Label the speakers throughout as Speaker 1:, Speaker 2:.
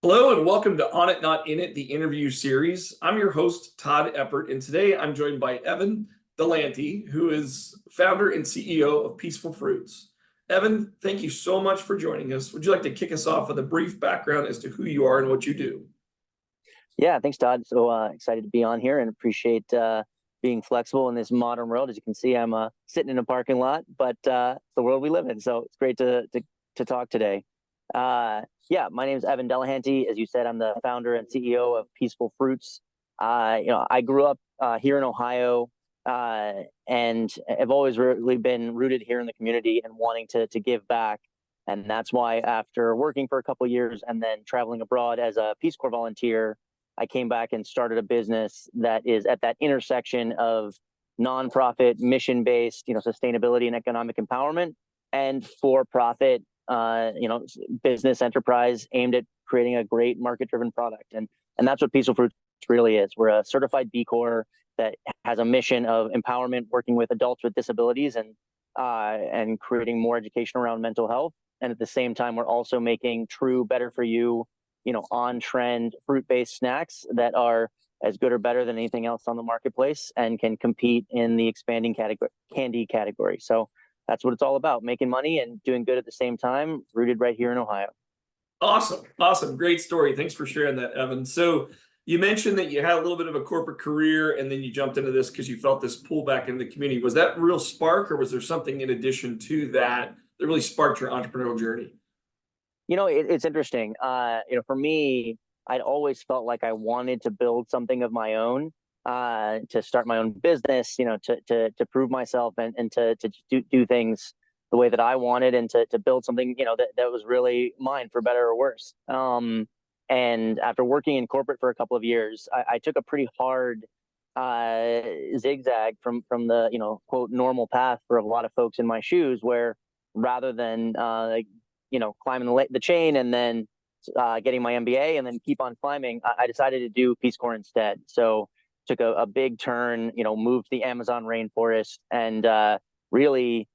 Speaker 1: Hello and welcome to On It Not In It, the interview series. I'm your host, Todd Ebert, and today I'm joined by Evan Delahanty, who is founder and CEO of Peaceful Fruits. Evan, thank you so much for joining us. Would you like to kick us off with a brief background as to who you are and what you do?
Speaker 2: Yeah, thanks, Todd. So excited to be on here and appreciate being flexible in this modern world. As you can see, I'm sitting in a parking lot, but it's the world we live in. So it's great to talk today. Yeah, my name is Evan Delahanty. As you said, I'm the founder and CEO of Peaceful Fruits. I grew up here in Ohio, and have always really been rooted here in the community and wanting to give back. And that's why, after working for a couple of years and then traveling abroad as a Peace Corps volunteer, I came back and started a business that is at that intersection of nonprofit, mission-based, sustainability and economic empowerment, and for-profit, business enterprise aimed at creating a great market-driven product. And that's what Peaceful Fruits really is. We're a certified B Corp that has a mission of empowerment, working with adults with disabilities and creating more education around mental health. And at the same time, we're also making true, better for you, on-trend fruit-based snacks that are as good or better than anything else on the marketplace and can compete in the expanding candy category. So that's what it's all about, making money and doing good at the same time, rooted right here in Ohio.
Speaker 1: Awesome. Great story. Thanks for sharing that, Evan. So you mentioned that you had a little bit of a corporate career and then you jumped into this because you felt this pull back into the community. Was that real spark, or was there something in addition to that that really sparked your entrepreneurial journey?
Speaker 2: It's interesting. For me, I'd always felt like I wanted to build something of my own, to start my own business, to prove myself and to do things the way that I wanted, and to build something, that was really mine, for better or worse. And after working in corporate for a couple of years, I took a pretty hard zigzag from the, quote, normal path for a lot of folks in my shoes, where rather than climbing the chain and then getting my MBA and then keep on climbing, I decided to do Peace Corps instead. So took a big turn, moved to the Amazon rainforest, and really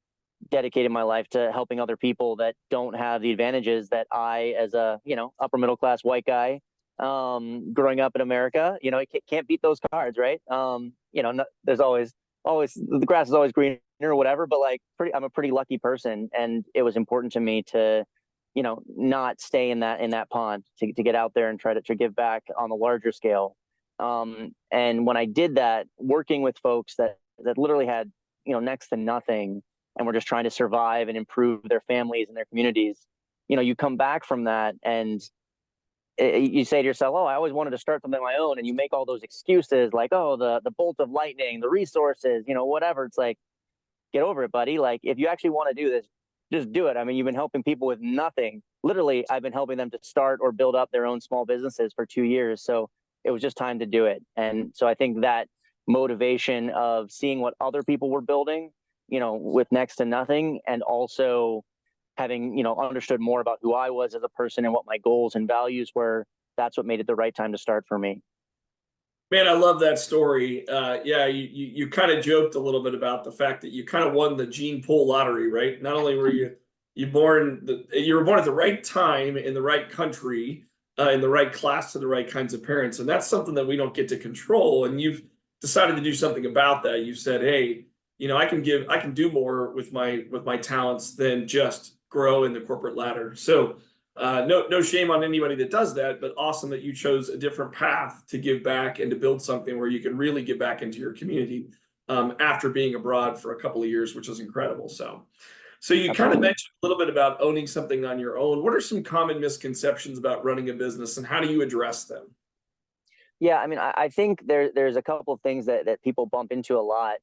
Speaker 2: dedicated my life to helping other people that don't have the advantages that I, as a upper middle class white guy, growing up in America, can't beat those cards, right? There's always the grass is always greener or whatever, but I'm a pretty lucky person, and it was important to me to not stay in that pond, to get out there and try to give back on a larger scale. And when I did that, working with folks that literally had next to nothing and were just trying to survive and improve their families and their communities, you come back from that and you say to yourself, oh, I always wanted to start something of my own. And you make all those excuses like, oh, the bolt of lightning, the resources, whatever. It's like, get over it, buddy. Like, if you actually want to do this, just do it. I mean, you've been helping people with nothing. Literally, I've been helping them to start or build up their own small businesses for 2 years. So it was just time to do it. And so I think that motivation of seeing what other people were building, with next to nothing, and also having, understood more about who I was as a person and what my goals and values were, that's what made it the right time to start for me.
Speaker 1: Man, I love that story. Yeah, you kind of joked a little bit about the fact that you kind of won the gene pool lottery, right? Not only were you born, you were born at the right time in the right country, in the right class to the right kinds of parents, and that's something that we don't get to control. And you've decided to do something about that. You said, hey, I can do more with my talents than just grow in the corporate ladder. So no shame on anybody that does that, but awesome that you chose a different path to give back and to build something where you can really get back into your community after being abroad for a couple of years, which is incredible. So you kind of mentioned a little bit about owning something on your own. What are some common misconceptions about running a business, and how do you address them?
Speaker 2: Yeah, I mean, I think there's a couple of things that people bump into a lot.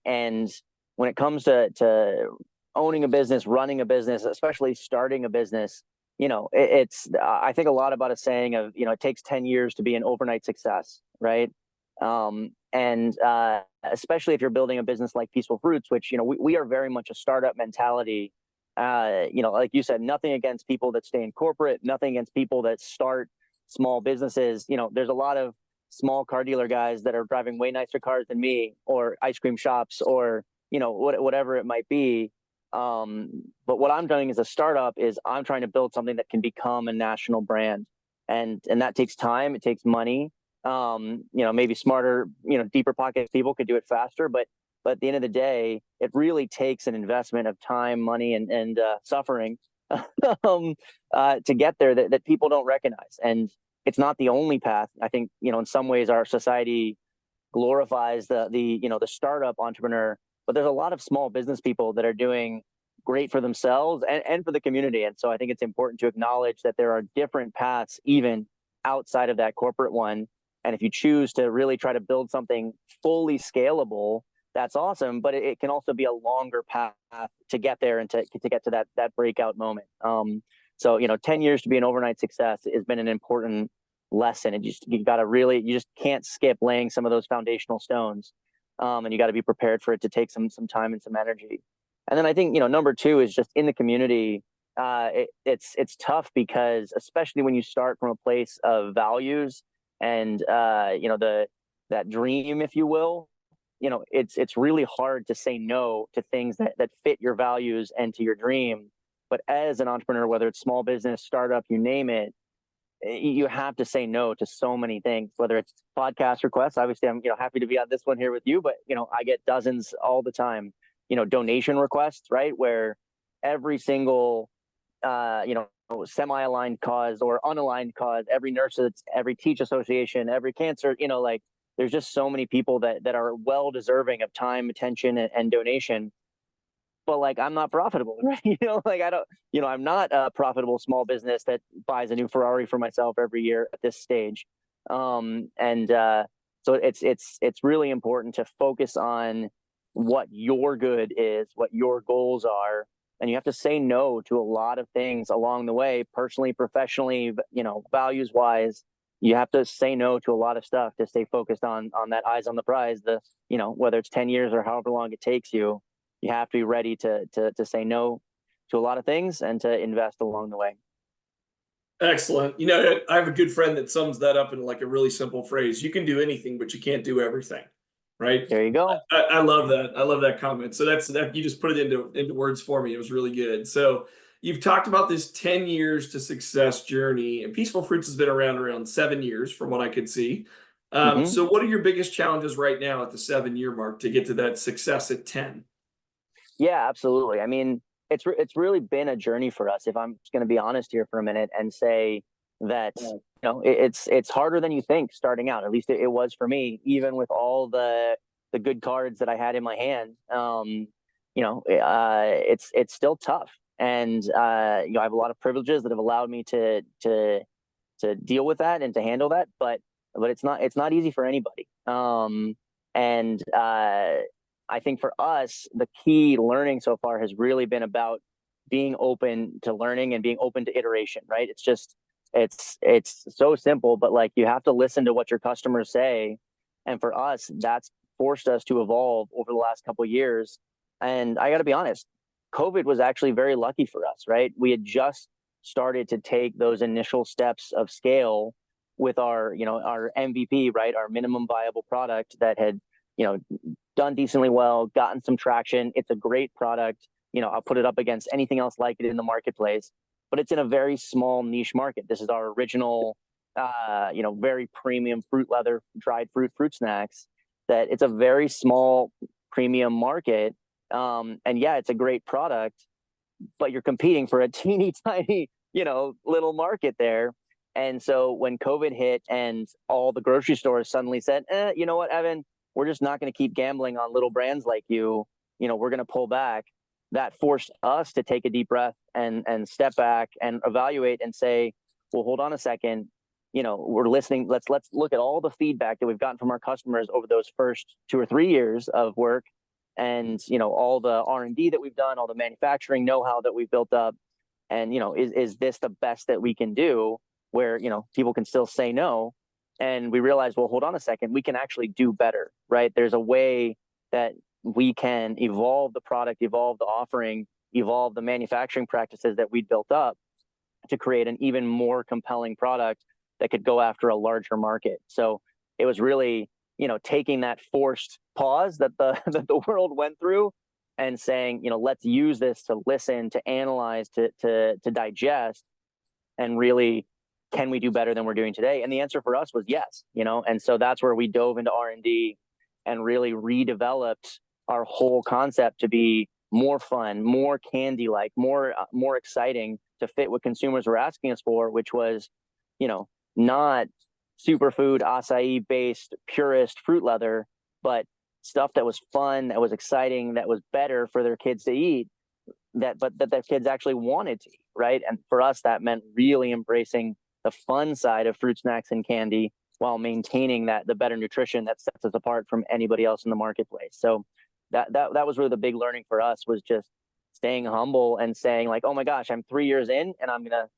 Speaker 2: And when it comes to owning a business, running a business, especially starting a business, I think a lot about a saying of, it takes 10 years to be an overnight success, right? And especially if you're building a business like Peaceful Fruits, which, we are very much a startup mentality. Like you said, nothing against people that stay in corporate, nothing against people that start small businesses. There's a lot of small car dealer guys that are driving way nicer cars than me, or ice cream shops, or, whatever it might be. But what I'm doing as a startup is I'm trying to build something that can become a national brand, and that takes time, it takes money. Maybe smarter, deeper pocket people could do it faster, but at the end of the day, it really takes an investment of time, money, and suffering to get there that people don't recognize. And it's not the only path. I think, in some ways our society glorifies the startup entrepreneur, but there's a lot of small business people that are doing great for themselves and for the community. And so I think it's important to acknowledge that there are different paths even outside of that corporate one. And if you choose to really try to build something fully scalable, that's awesome, but it can also be a longer path to get there and to get to that breakout moment. So 10 years to be an overnight success has been an important lesson. And you just can't skip laying some of those foundational stones. And you got to be prepared for it to take some time and some energy. And then I think, number two is just in the community. It's tough because, especially when you start from a place of values and that dream, if you will, it's really hard to say no to things that fit your values and to your dream. But as an entrepreneur, whether it's small business, startup, you name it, you have to say no to so many things, whether it's podcast requests. Obviously, I'm happy to be on this one here with you, but I get dozens all the time. Donation requests, right, where every single semi-aligned cause or unaligned cause, every nurse, every teach association, every cancer, like there's just so many people that are well deserving of time, attention, and donation. But like, I'm not profitable, right? Like I'm not a profitable small business that buys a new Ferrari for myself every year at this stage. So it's really important to focus on what your good is, what your goals are, and you have to say no to a lot of things along the way, personally, professionally, values wise. You have to say no to a lot of stuff to stay focused on that eyes on the prize. Whether it's 10 years or however long it takes you, you have to be ready to say no to a lot of things and to invest along the way.
Speaker 1: Excellent. I have a good friend that sums that up in like a really simple phrase. You can do anything, but you can't do everything. Right.
Speaker 2: There you go.
Speaker 1: I love that. I love that comment. So that you just put it into words for me. It was really good. So you've talked about this 10 years to success journey, and Peaceful Fruits has been around 7 years from what I could see.
Speaker 2: Mm-hmm.
Speaker 1: So what are your biggest challenges right now at the 7 year mark to get to that success at 10?
Speaker 2: Yeah, absolutely. I mean, it's really been a journey for us. If I'm just going to be honest here for a minute and say that it's harder than you think starting out. At least it was for me, even with all the good cards that I had in my hand. It's still tough, and I have a lot of privileges that have allowed me to deal with that and to handle that. But it's not easy for anybody. And I think for us, the key learning so far has really been about being open to learning and being open to iteration, right? It's so simple, but like you have to listen to what your customers say. And for us, that's forced us to evolve over the last couple of years. And I got to be honest, COVID was actually very lucky for us, right? We had just started to take those initial steps of scale with our MVP, right? Our minimum viable product that had, done decently well, gotten some traction. It's a great product. I'll put it up against anything else like it in the marketplace, but it's in a very small niche market. This is our original, very premium fruit leather, dried fruit snacks. That it's a very small premium market. And yeah, it's a great product, but you're competing for a teeny tiny, little market there. And so when COVID hit and all the grocery stores suddenly said, you know what, Evan, we're just not going to keep gambling on little brands like you. We're going to pull back. That forced us to take a deep breath and step back and evaluate and say, well, hold on a second. We're listening. Let's look at all the feedback that we've gotten from our customers over those first 2 or 3 years of work, and all the R&D that we've done, all the manufacturing know-how that we've built up, and is this the best that we can do? Where people can still say no. And we realized, well, hold on a second, we can actually do better, right? There's a way that we can evolve the product, evolve the offering, evolve the manufacturing practices that we built up to create an even more compelling product that could go after a larger market. So it was really, taking that forced pause that the that the world went through and saying, let's use this to listen, to analyze, to digest, and really, can we do better than we're doing today? And the answer for us was yes, and so that's where we dove into R&D and really redeveloped our whole concept to be more fun, more candy-like, more exciting, to fit what consumers were asking us for, which was, not superfood, acai-based, purist fruit leather, but stuff that was fun, that was exciting, that was better for their kids to eat, but that their kids actually wanted to eat, right? And for us, that meant really embracing the fun side of fruit snacks and candy while maintaining the better nutrition that sets us apart from anybody else in the marketplace. So that was really the big learning for us, was just staying humble and saying, like, oh my gosh, I'm 3 years in and I'm gonna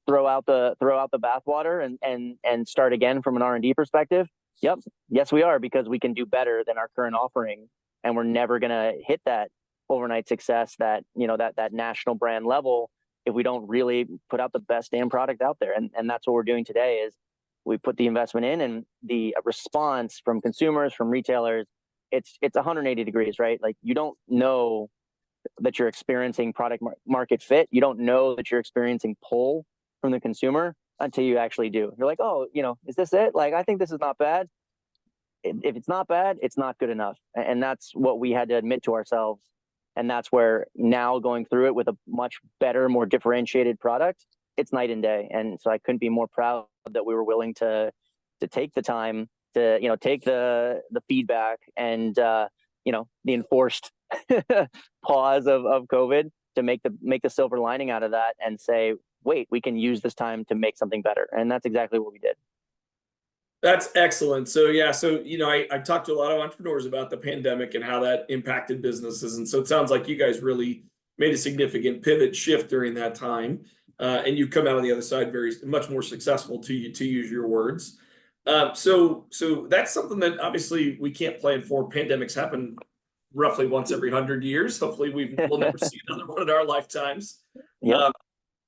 Speaker 2: throw out the bathwater and start again from an R&D perspective. Yep, yes we are, because we can do better than our current offering, and we're never gonna hit that overnight success, that that national brand level, if we don't really put out the best damn product out there. And that's what we're doing today, is we put the investment in, and the response from consumers, from retailers, it's 180 degrees, right? Like, you don't know that you're experiencing product market fit. You don't know that you're experiencing pull from the consumer until you actually do. You're like, oh, is this it? Like, I think this is not bad. If it's not bad, it's not good enough. And that's what we had to admit to ourselves. And that's where, now going through it with a much better, more differentiated product, it's night and day. And so I couldn't be more proud that we were willing to take the time to, take the feedback and, the enforced pause of COVID, to make the silver lining out of that and say, wait, we can use this time to make something better. And that's exactly what we did.
Speaker 1: That's excellent. So yeah, I talked to a lot of entrepreneurs about the pandemic and how that impacted businesses, and so it sounds like you guys really made a significant pivot shift during that time, and you've come out on the other side much more successful, to use your words. So that's something that obviously we can't plan for. Pandemics happen roughly once every 100 years. Hopefully, we'll never see another one in our lifetimes.
Speaker 2: Yeah.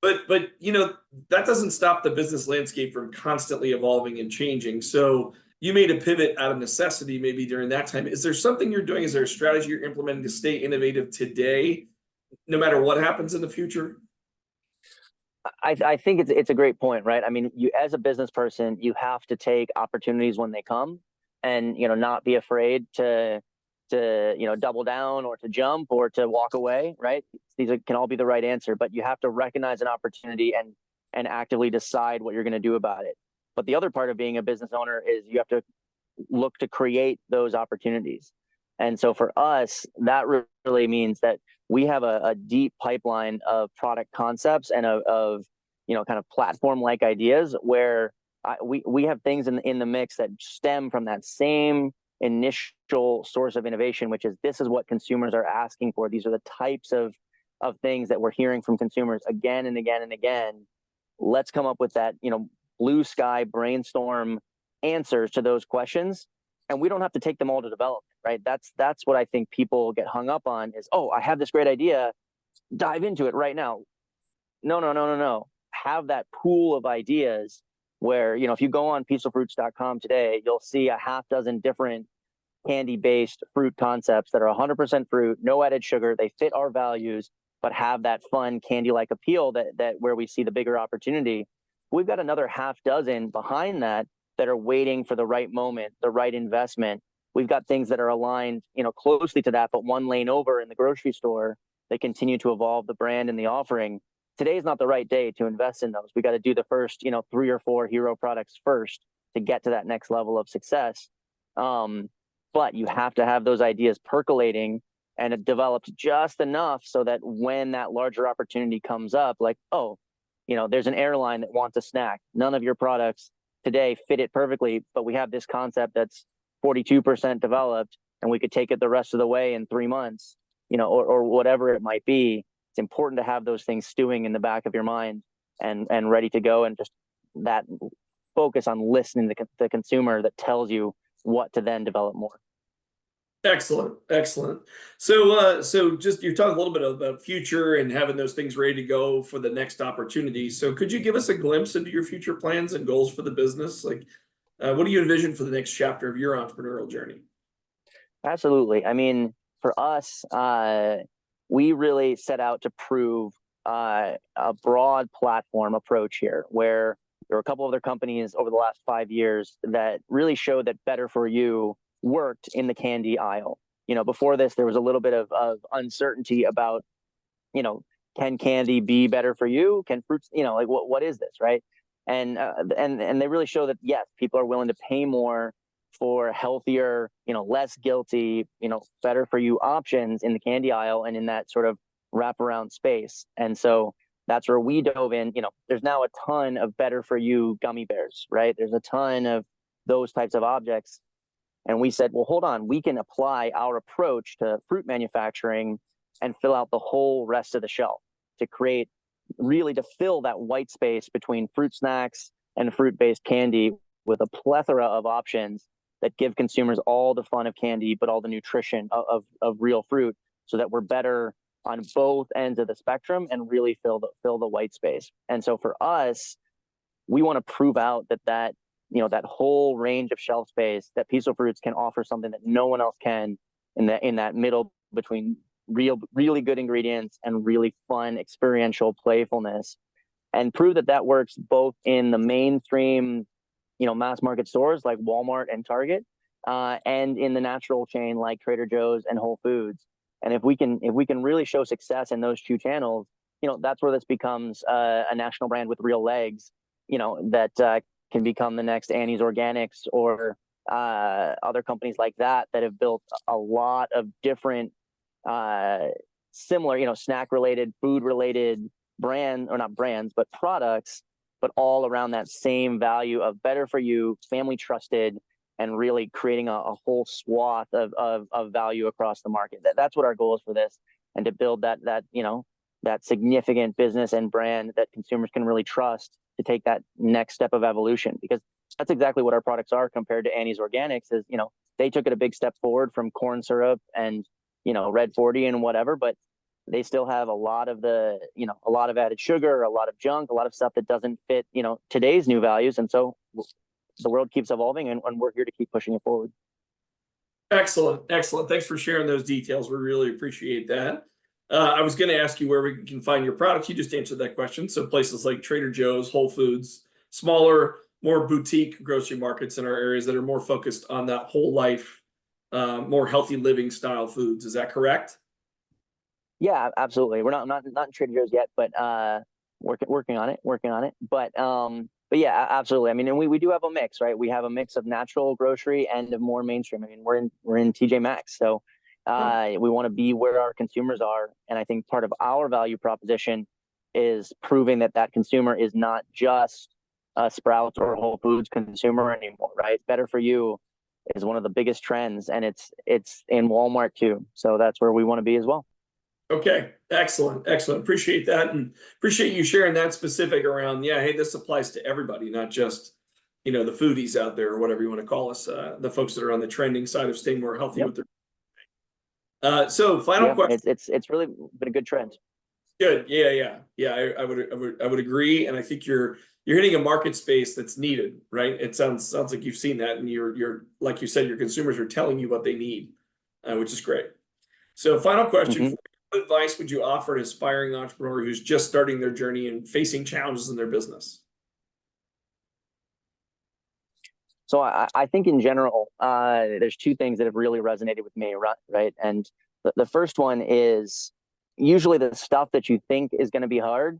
Speaker 1: But that doesn't stop the business landscape from constantly evolving and changing. So you made a pivot out of necessity maybe during that time. Is there something you're doing? Is there a strategy you're implementing to stay innovative today, no matter what happens in the future?
Speaker 2: I think it's a great point, right? I mean, you, as a business person, you have to take opportunities when they come, and not be afraid to double down, or to jump, or to walk away, right? These can all be the right answer, but you have to recognize an opportunity and actively decide what you're going to do about it. But the other part of being a business owner is you have to look to create those opportunities. And so for us, that really means that we have a deep pipeline of product concepts and of kind of platform-like ideas, where we have things in the mix that stem from that same initial source of innovation, which is, this is what consumers are asking for. These are the types of things that we're hearing from consumers again and again and again. Let's come up with that, blue sky brainstorm answers to those questions. And we don't have to take them all to development, right? That's what I think people get hung up on, is, oh, I have this great idea, dive into it right now. No. Have that pool of ideas where, if you go on peacefulfruits.com today, you'll see a half dozen different candy-based fruit concepts that are 100% fruit, no added sugar. They fit our values, but have that fun candy-like appeal that where we see the bigger opportunity. We've got another half dozen behind that are waiting for the right moment, the right investment. We've got things that are aligned, closely to that, but one lane over in the grocery store. They continue to evolve the brand and the offering. Today is not the right day to invest in those. We got to do the first, 3 or 4 hero products first to get to that next level of success. But you have to have those ideas percolating and developed just enough so that when that larger opportunity comes up, like, oh, there's an airline that wants a snack. None of your products today fit it perfectly, but we have this concept that's 42% developed, and we could take it the rest of the way in 3 months, or whatever it might be. It's important to have those things stewing in the back of your mind and ready to go, and just that focus on listening to the consumer that tells you what to then develop more.
Speaker 1: Excellent. So just, you're talking a little bit about future and having those things ready to go for the next opportunity. So could you give us a glimpse into your future plans and goals for the business? Like, what do you envision for the next chapter of your entrepreneurial journey?
Speaker 2: Absolutely. I mean, for us, we really set out to prove a broad platform approach here, where there were a couple other companies over the last 5 years that really showed that better for you worked in the candy aisle. Before this, there was a little bit of uncertainty about, can candy be better for you? Can fruits, like what is this, right? And they really show that yes, people are willing to pay more for healthier, less guilty, better for you options in the candy aisle and in that sort of wraparound space. And so that's where we dove in. There's now a ton of better for you gummy bears, right? There's a ton of those types of objects. And we said, well, hold on, we can apply our approach to fruit manufacturing and fill out the whole rest of the shelf to fill that white space between fruit snacks and fruit-based candy with a plethora of options that give consumers all the fun of candy, but all the nutrition of real fruit, so that we're better on both ends of the spectrum and really fill the white space. And so for us, we want to prove out that whole range of shelf space, that Peaceful Fruits can offer something that no one else can in that middle between really good ingredients and really fun experiential playfulness, and prove that works both in the mainstream, mass market stores like Walmart and Target, and in the natural chain like Trader Joe's and Whole Foods. And if we can really show success in those two channels, that's where this becomes a national brand with real legs, that can become the next Annie's Organics or other companies like that have built a lot of different similar, snack related, food related products, but all around that same value of better for you, family trusted, and really creating a whole swath of value across the market. That's what our goal is for this, and to build that significant business and brand that consumers can really trust to take that next step of evolution. Because that's exactly what our products are compared to Annie's Organics. Is they took it a big step forward from corn syrup and Red 40 and whatever, but they still have a lot of added sugar, a lot of junk, a lot of stuff that doesn't fit today's new values. And so the world keeps evolving, and we're here to keep pushing it forward.
Speaker 1: Excellent. Thanks for sharing those details. We really appreciate that. I was going to ask you where we can find your products. You just answered that question. So places like Trader Joe's, Whole Foods, smaller, more boutique grocery markets in our areas that are more focused on that whole life, more healthy living style foods. Is that correct?
Speaker 2: Yeah, absolutely. We're not in Trader Joe's yet, but working on it. But yeah, absolutely. I mean, and we do have a mix, right? We have a mix of natural grocery and of more mainstream. I mean, we're in TJ Maxx, so we want to be where our consumers are. And I think part of our value proposition is proving that consumer is not just a Sprouts or Whole Foods consumer anymore, right? Better for you is one of the biggest trends, and it's in Walmart too. So that's where we want to be as well.
Speaker 1: Okay, excellent. Appreciate that, and appreciate you sharing that specific around. Yeah, hey, this applies to everybody, not just the foodies out there or whatever you want to call us, the folks that are on the trending side of staying more healthy with their. So final question.
Speaker 2: It's really been a good trend.
Speaker 1: Good. Yeah. I would agree, and I think you're hitting a market space that's needed, right? It sounds like you've seen that, and you're like you said, your consumers are telling you what they need, which is great. So final question.
Speaker 2: Mm-hmm.
Speaker 1: What advice would you offer an aspiring entrepreneur who's just starting their journey and facing challenges in their business?
Speaker 2: So I think in general, there's two things that have really resonated with me, right? And the first one is usually the stuff that you think is going to be hard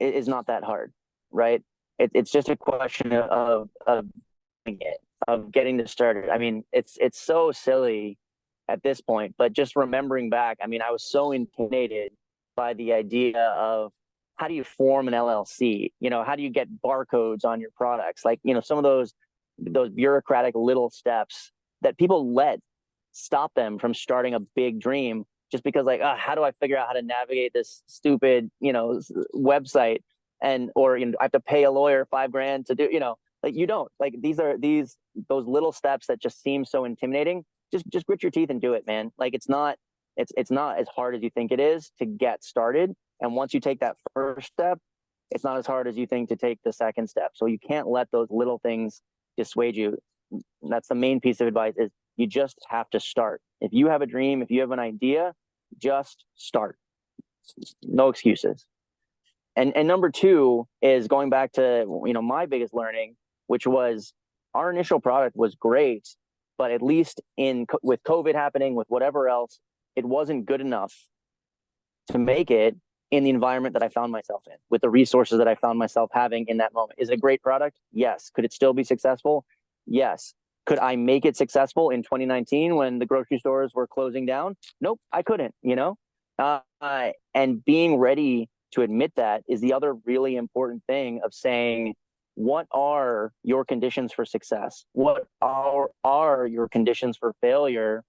Speaker 2: is not that hard, right? It's just a question of getting started. I mean, it's so silly at this point, but just remembering back, I mean, I was so intimidated by the idea of how do you form an LLC? How do you get barcodes on your products? Like, some of those bureaucratic little steps that people let stop them from starting a big dream, just because how do I figure out how to navigate this stupid, website, or I have to pay a lawyer $5,000 to do, you don't, those little steps that just seem so intimidating. Just grit your teeth and do it, man. It's not as hard as you think it is to get started. And once you take that first step, it's not as hard as you think to take the second step. So you can't let those little things dissuade you. That's the main piece of advice, is You just have to start. If you have a dream, if you have an idea, just start. No excuses. And number two is going back to, my biggest learning, which was our initial product was great, but at least with COVID happening, with whatever else, it wasn't good enough to make it in the environment that I found myself in, with the resources that I found myself having in that moment. Is it a great product? Yes. Could it still be successful? Yes. Could I make it successful in 2019 when the grocery stores were closing down? Nope, I couldn't, and being ready to admit that is the other really important thing of saying, what are your conditions for success? What are your conditions for failure?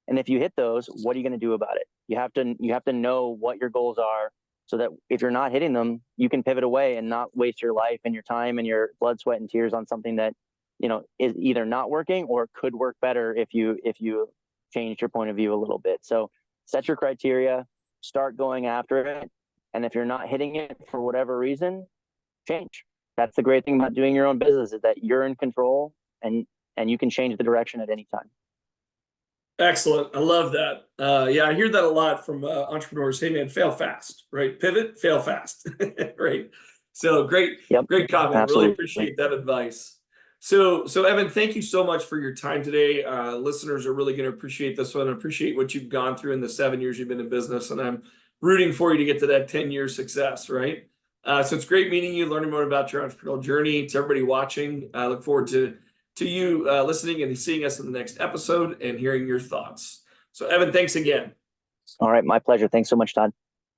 Speaker 2: And if you hit those, what are you going to do about it? You have to know what your goals are, so that if you're not hitting them, you can pivot away and not waste your life and your time and your blood, sweat, and tears on something that, is either not working or could work better if you changed your point of view a little bit. So set your criteria, start going after it. And if you're not hitting it for whatever reason, change. That's the great thing about doing your own business, is that you're in control and you can change the direction at any time.
Speaker 1: Excellent. I love that. Yeah, I hear that a lot from entrepreneurs. Hey, man, fail fast, right? Pivot, fail fast, right? So great,
Speaker 2: Yep,
Speaker 1: great comment.
Speaker 2: absolutely.
Speaker 1: Really appreciate that advice. So Evan, thank you so much for your time today. Listeners are really going to appreciate this one. I appreciate what you've gone through in the 7 years you've been in business, and I'm rooting for you to get to that 10-year success, right? So it's great meeting you, learning more about your entrepreneurial journey. To everybody watching, I look forward to you listening and seeing us in the next episode and hearing your thoughts. So Evan, thanks again.
Speaker 2: All right, my pleasure. Thanks so much, Todd.